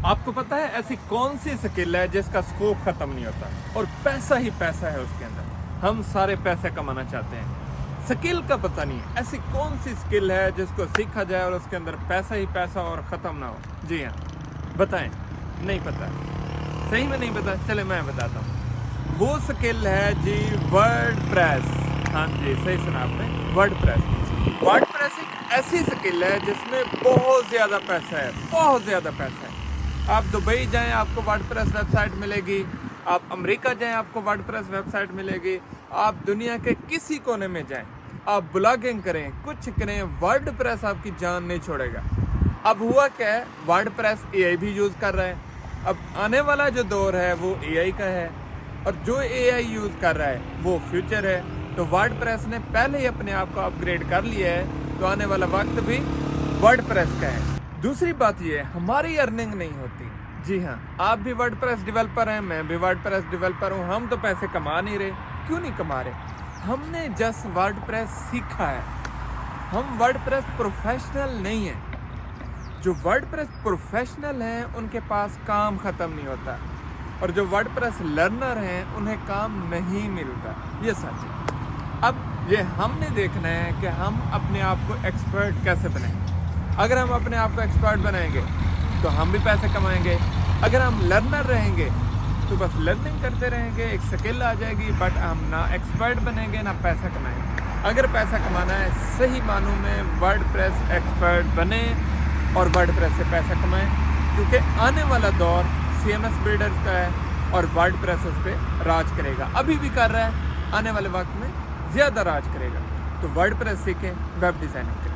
آپ کو پتا ہے ایسی کون سی سکل ہے جس کا اسکوپ ختم نہیں ہوتا اور پیسہ ہی پیسہ ہے اس کے اندر؟ ہم سارے پیسے کمانا چاہتے ہیں، سکل کا پتہ نہیں ہے ایسی کون سی سکل ہے جس کو سیکھا جائے اور اس کے اندر پیسہ ہی پیسہ اور ختم نہ ہو۔ جی ہاں، بتائیں، نہیں پتہ؟ صحیح میں نہیں پتہ؟ چلے میں بتاتا ہوں۔ وہ سکل ہے جی ورڈ پریس۔ ہاں جی، صحیح سنا آپ نے، ورڈ پریس۔ ورڈ پریس ایک ایسی سکل ہے جس میں بہت زیادہ پیسہ ہے، بہت زیادہ پیسہ ہے۔ آپ دبئی جائیں آپ کو ورڈ پریس ویب سائٹ ملے گی، آپ امریکہ جائیں آپ کو ورڈ پریس ویب سائٹ ملے گی، آپ دنیا کے کسی کونے میں جائیں، آپ بلاگنگ کریں، کچھ کریں، ورڈ پریس آپ کی جان نہیں چھوڑے گا۔ اب ہوا کیا ہے، ورڈ پریس اے آئی بھی یوز کر رہا ہے۔ اب آنے والا جو دور ہے وہ اے آئی کا ہے، اور جو اے آئی یوز کر رہا ہے وہ فیوچر ہے۔ تو ورڈ پریس نے پہلے ہی اپنے آپ کو اپ گریڈ کر لیا ہے، تو آنے والا وقت بھی ورڈ پریس کا ہے۔ دوسری بات یہ ہے، ہماری ارننگ نہیں ہوتی۔ جی ہاں، آپ بھی ورڈ پریس ڈیولپر ہیں، میں بھی ورڈ پریس ڈیولپر ہوں، ہم تو پیسے کما نہیں رہے۔ کیوں نہیں کما رہے؟ ہم نے جسٹ ورڈ پریس سیکھا ہے، ہم ورڈ پریس پروفیشنل نہیں ہیں۔ جو ورڈ پریس پروفیشنل ہیں ان کے پاس کام ختم نہیں ہوتا، اور جو ورڈ پریس لرنر ہیں انہیں کام نہیں ملتا، یہ سچ ہے۔ اب یہ ہم نے دیکھنا ہے کہ ہم اپنے آپ کو ایکسپرٹ کیسے بنائیں۔ اگر ہم اپنے آپ کو ایکسپرٹ بنائیں گے تو ہم بھی پیسے کمائیں گے۔ اگر ہم لرنر رہیں گے تو بس لرننگ کرتے رہیں گے، ایک سکل آ جائے گی، بٹ ہم نہ ایکسپرٹ بنیں گے نہ پیسہ کمائیں گے۔ اگر پیسہ کمانا ہے صحیح معنوں میں ورڈ پریس ایکسپرٹ بنیں اور ورڈ پریس سے پیسہ کمائیں، کیونکہ آنے والا دور سی ایم ایس بلڈرز کا ہے اور ورڈ پریس اس پہ راج کرے گا۔ ابھی بھی کر رہا ہے، آنے والے وقت میں زیادہ راج کرے گا۔ تو ورڈ پریس سیکھیں، ویب ڈیزائننگ کریں۔